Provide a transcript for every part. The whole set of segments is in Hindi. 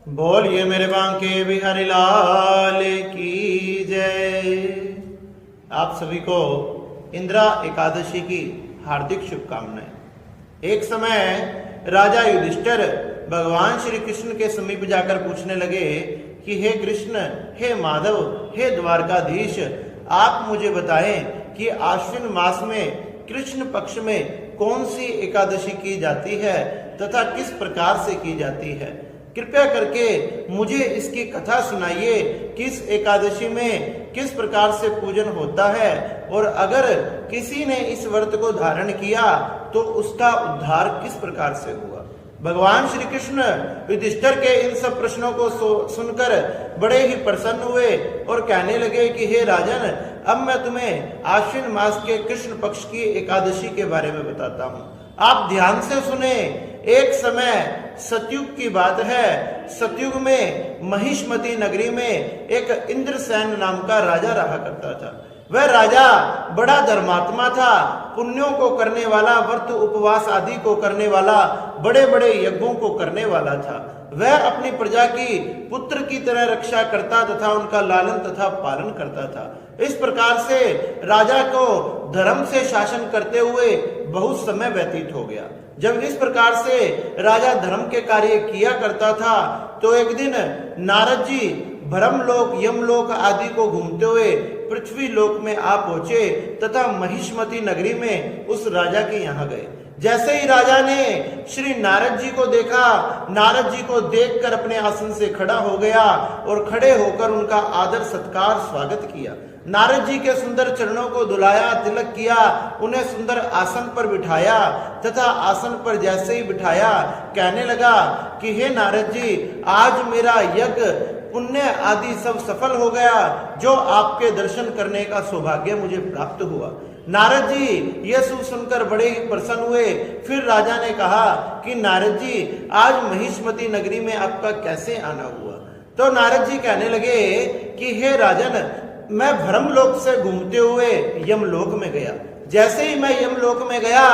बोलिए मेरे बांके बिहारी लाल की जय। आप सभी को इंदिरा एकादशी की हार्दिक शुभकामनाएं। एक समय राजा युधिष्ठिर भगवान श्री कृष्ण के समीप जाकर पूछने लगे कि हे कृष्ण, हे माधव, हे द्वारकाधीश, आप मुझे बताएं कि आश्विन मास में कृष्ण पक्ष में कौन सी एकादशी की जाती है तथा किस प्रकार से की जाती है। कृपया करके मुझे इसकी कथा सुनाइए कि इस एकादशी में किस प्रकार से पूजन होता है और अगर किसी ने इस व्रत को धारण किया तो उसका उद्धार किस प्रकार से हुआ। भगवान श्री कृष्ण युधिष्ठिर के इन सब प्रश्नों को सुनकर बड़े ही प्रसन्न हुए और कहने लगे कि हे राजन, अब मैं तुम्हें आश्विन मास के कृष्ण पक्ष की एकादशी के बारे में बताता हूँ। आप ध्यान से सुने। एक समय सतयुग की बात है। सतयुग में महिष्मती नगरी में एक इंद्रसेन नाम का राजा रहा करता था। वह राजा बड़ा धर्मात्मा था, पुण्यों को करने वाला, व्रत उपवास आदि को करने वाला, बड़े बड़े यज्ञों को करने वाला था। वह अपनी प्रजा की पुत्र की तरह रक्षा करता तथा उनका लालन तथा पालन करता था। इस प्रकार से राजा को धर्म से शासन करते हुए बहुत समय व्यतीत हो गया। जब इस प्रकार से राजा धर्म के कार्य किया करता था तो एक दिन नारद जी ब्रह्मलोक, यमलोक आदि को घूमते हुए पृथ्वी लोक में आ पहुंचे तथा महिष्मती नगरी में उस राजा के यहाँ गए। जैसे ही राजा ने श्री नारद जी को देखा, नारद जी को देखकर अपने आसन से खड़ा हो गया और खड़े होकर उनका आदर सत्कार स्वागत किया। नारद जी के सुंदर चरणों को धुलाया, तिलक किया, उन्हें सुंदर आसन पर बिठाया तथा आसन पर जैसे ही बिठाया कहने लगा कि हे नारद जी, आज मेरा यज्ञ पुण्य आदि सब सफल हो गया, जो आपके दर्शन करने का सौभाग्य मुझे प्राप्त हुआ। नारद जी यह सुनकर बड़े ही प्रसन्न हुए। फिर राजा ने कहा कि नारद जी, आज महिष्मती नगरी में आपका कैसे आना हुआ। तो नारद जी कहने लगे कि हे राजन, मैं ब्रह्मलोक से घूमते हुए यमलोक में गया। जैसे ही मैं यमलोक में गया,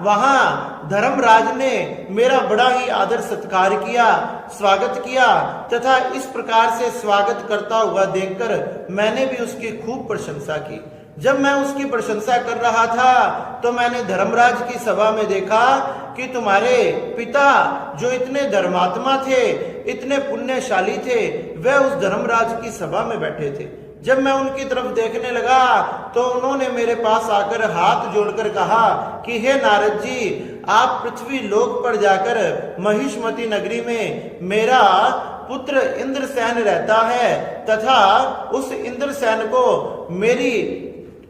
वहां धर्मराज ने मेरा बड़ा ही आदर सत्कार किया, स्वागत किया तथा इस प्रकार से स्वागत करता हुआ देखकर मैंने भी उसकी खूब प्रशंसा की। जब मैं उसकी प्रशंसा कर रहा था तो मैंने धर्मराज की सभा में देखा कि तुम्हारे पिता जो इतने धर्मात्मा थे, इतने पुण्यशाली थे, वह उस धर्मराज की सभा में बैठे थे। जब मैं उनकी तरफ देखने लगा तो उन्होंने मेरे पास आकर हाथ जोड़कर कहा कि हे नारद जी, आप पृथ्वी लोक पर जाकर महिष्मती नगरी में मेरा पुत्र इंद्रसेन रहता है तथा उस इंद्रसेन को मेरी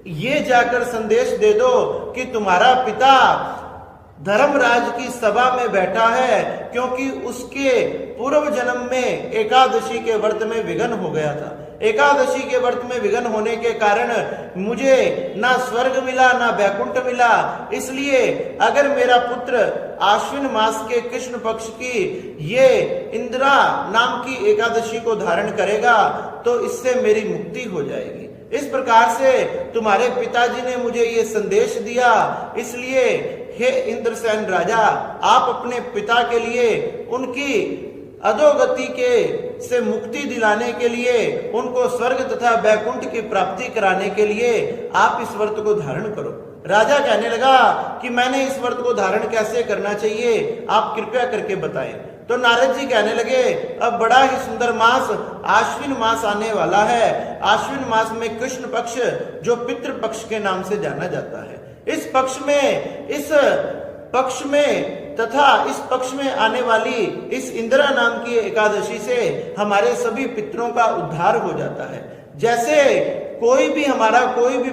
ये जाकर संदेश दे दो कि तुम्हारा पिता धर्मराज की सभा में बैठा है, क्योंकि उसके पूर्व जन्म में एकादशी के व्रत में विघ्न हो गया था। एकादशी के व्रत में विघ्न होने के कारण मुझे ना स्वर्ग मिला ना वैकुंठ मिला। इसलिए अगर मेरा पुत्र आश्विन मास के कृष्ण पक्ष की ये इंदिरा नाम की एकादशी को धारण करेगा तो इससे मेरी मुक्ति हो जाएगी। इस प्रकार से तुम्हारे पिताजी ने मुझे ये संदेश दिया, इसलिए हे इंद्रसेन राजा, आप अपने पिता के लिए उनकी अधोगति के से मुक्ति दिलाने के लिए, उनको स्वर्ग तथा वैकुंठ की प्राप्ति कराने के लिए आप इस व्रत को धारण करो। राजा कहने लगा कि मैंने इस व्रत को धारण कैसे करना चाहिए, आप कृपया करके बताएं। तो नारद जी कहने लगे, अब बड़ा ही सुंदर मास आश्विन मास आने वाला है। आश्विन मास में कृष्ण पक्ष जो पितृ पक्ष के नाम से जाना जाता है, इस पक्ष में आने वाली इस इंदिरा नाम की एकादशी से हमारे सभी पितरों का उद्धार हो जाता है। जैसे कोई भी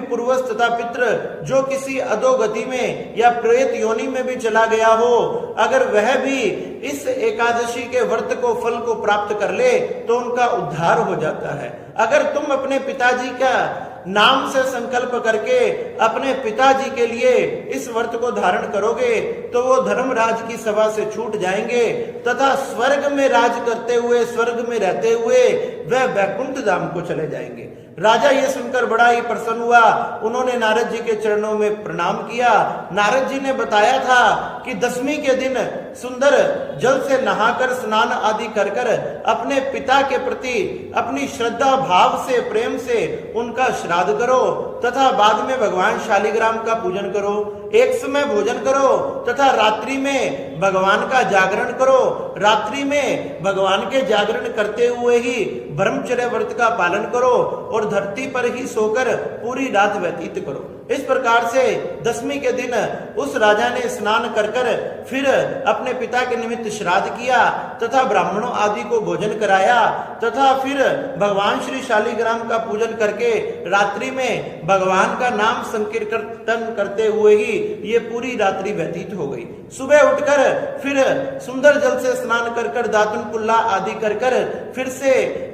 पूर्वज तथा पितृ जो किसी अधोगति में या प्रेत योनि में भी चला गया हो, अगर वह भी इस एकादशी के व्रत को फल को प्राप्त कर ले तो उनका उद्धार हो जाता है। अगर तुम अपने पिताजी का नाम से संकल्प करके अपने पिताजी के लिए इस व्रत को धारण करोगे तो वो धर्मराज की सभा से छूट जाएंगे तथा स्वर्ग में राज करते हुए, स्वर्ग में रहते हुए वह वैकुंठ धाम को चले जाएंगे। राजा ये सुनकर बड़ा ही प्रसन्न हुआ। उन्होंने नारद जी के चरणों में प्रणाम किया। नारद जी ने बताया था कि दशमी के दिन सुंदर जल से नहाकर स्नान आदि कर कर अपने पिता के प्रति अपनी श्रद्धा भाव से प्रेम से उनका श्राद्ध करो तथा बाद में भगवान शालिग्राम का पूजन करो। एक समय भोजन करो तथा रात्रि में भगवान का जागरण करो। रात्रि में भगवान के जागरण करते हुए ही ब्रह्मचर्य व्रत का पालन करो और धरती पर ही सोकर पूरी रात व्यतीत करो। इस प्रकार से दसवीं के दिन उस राजा ने स्नान कर कर फिर अपने पिता के निमित्त श्राद्ध किया तथा ब्राह्मणों आदि को भोजन कराया तथा फिर भगवान श्री शालिग्राम का पूजन करके रात्रि में भगवान का नाम संकीर्तन करते हुए ही ये पूरी रात्रि व्यतीत हो गई। सुबह उठकर फिर सुंदर जल से स्नान कर कर दातुन कुल्ला आदि कर कर फिर से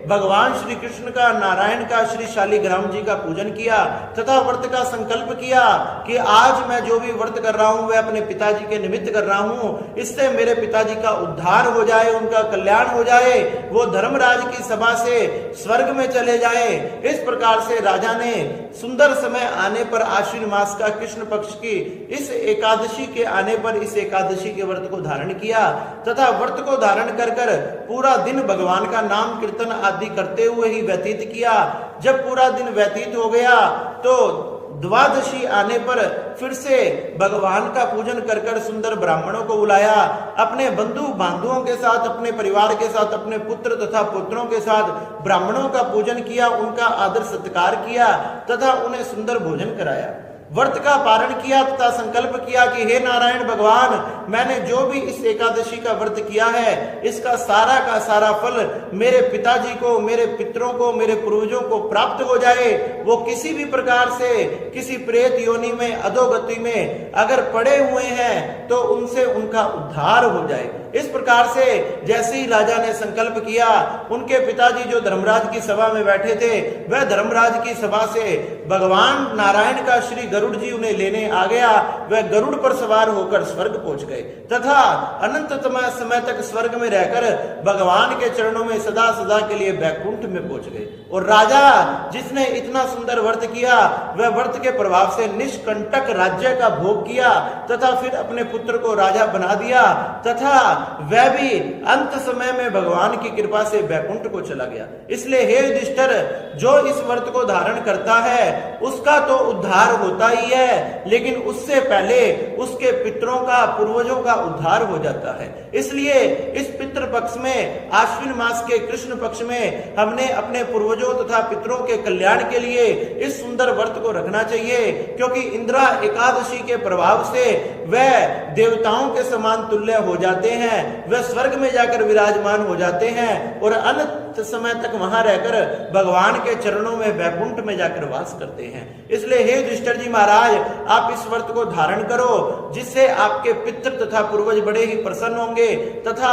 भगवान श्री कृष्ण का नारायण का श्री शालिग्राम जी का पूजन किया तथा व्रत का संकल्प किया कि आज मैं जो भी व्रत कर रहा हूं वह अपने पिताजी के निमित्त कर रहा हूं, इससे मेरे पिताजी का उद्धार हो जाए, उनका कल्याण हो जाए, वो धर्मराज की सभा से स्वर्ग में चले जाए। इस प्रकार से राजा ने सुंदर समय आने पर आश्विन मास का कृष्ण पक्ष की इस एकादशी के आने पर इस एकादशी के व्रत को धारण किया तथा व्रत को धारण कर कर पूरा दिन भगवान का नाम कीर्तन आदि करते हुए ही व्यतीत किया। जब पूरा दिन व्यतीत हो गया तो द्वादशी आने पर फिर से भगवान का पूजन कर कर सुंदर ब्राह्मणों को बुलाया, अपने बंधु बांधुओं के साथ, अपने परिवार के साथ, अपने पुत्र तथा पुत्रों के साथ ब्राह्मणों का पूजन किया, उनका आदर सत्कार किया तथा उन्हें सुंदर भोजन कराया। व्रत का पारण किया तथा संकल्प किया कि हे नारायण भगवान, मैंने जो भी इस एकादशी का व्रत किया है इसका सारा का सारा फल मेरे पिताजी को, मेरे पितरों को, मेरे पूर्वजों को प्राप्त हो जाए। वो किसी भी प्रकार से किसी प्रेत योनि में, अधोगति में अगर पड़े हुए हैं तो उनसे उनका उद्धार हो जाए। इस प्रकार से जैसे ही राजा ने संकल्प किया, उनके पिताजी जो धर्मराज की सभा में बैठे थे वह धर्मराज की सभा से भगवान नारायण का श्री गरुड़ जी उन्हें लेने आ गया। वह गरुड़ पर सवार होकर स्वर्ग पहुंच गए तथा अनंत समय तक स्वर्ग में रहकर भगवान के चरणों में सदा सदा के लिए बैकुंठ में पहुंच गए। और राजा जिसने इतना सुंदर व्रत किया वह व्रत के प्रभाव से निष्कंटक राज्य का भोग किया तथा फिर अपने पुत्र को राजा बना दिया तथा वह भी अंत समय में भगवान की कृपा से बैकुंठ को चला गया। इसलिए हे युधिष्ठिर, जो इस व्रत को धारण करता है उसका तो उद्धार होता ही है, लेकिन उससे पहले उसके पितरों का, पूर्वजों का उद्धार हो जाता है। इसलिए इस पितृ पक्ष में, आश्विन मास के कृष्ण पक्ष में हमने अपने पूर्वजों तथा पितरों के कल्याण के लिए इस सुंदर व्रत को रखना चाहिए, क्योंकि इंद्रा एकादशी के प्रभाव से वह देवताओं के समान तुल्य हो जाते हैं, वह स्वर्ग में जाकर विराजमान हो जाते हैं और अनंत समय तक वहां रहकर भगवान के चरणों में बैकुंठ में जाकर वास करते हैं। इसलिए हे युधिष्ठिर जी महाराज, आप इस व्रत को धारण करो, जिससे आपके पितृ तथा पूर्वज बड़े ही प्रसन्न होंगे तथा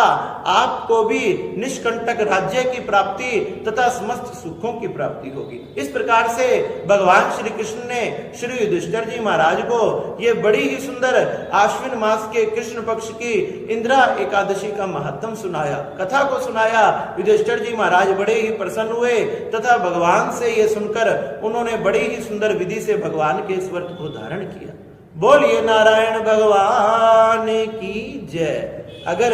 आपको भी निष्कंटक राज्य की प्राप्ति तथा समस्त सुखों की प्राप्ति होगी। इस प्रकार से भगवान श्री कृष्ण ने श्री युधिष्ठिर जी महाराज को ये बड़ी ही सुंदर आश्विन मास के कृष्ण पक्ष की इंद्रा एकादशी का महत्व सुनाया, कथा को सुनाया। युधिष्ठिर जी महाराज बड़े ही प्रसन्न हुए तथा भगवान से ये सुनकर उन्होंने बड़ी ही सुंदर विधि से भगवान के इस व्रत को धारण किया। बोलिए नारायण भगवान की जय। अगर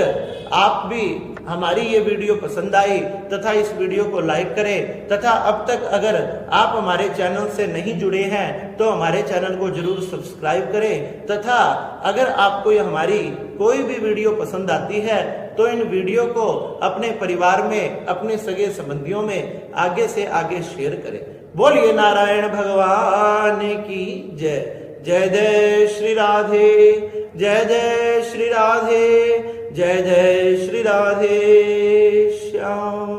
आप भी हमारी ये वीडियो पसंद आई तथा इस वीडियो को लाइक करें तथा अब तक अगर आप हमारे चैनल से नहीं जुड़े हैं तो हमारे चैनल को जरूर सब्सक्राइब करें तथा अगर आपको हमारी कोई भी वीडियो पसंद आती है तो इन वीडियो को अपने परिवार में, अपने सगे संबंधियों में आगे से आगे शेयर करें। बोलिए नारायण भगवान की जय। जय जय श्री राधे, जय जय श्री राधे, जय जय श्री राधे श्याम।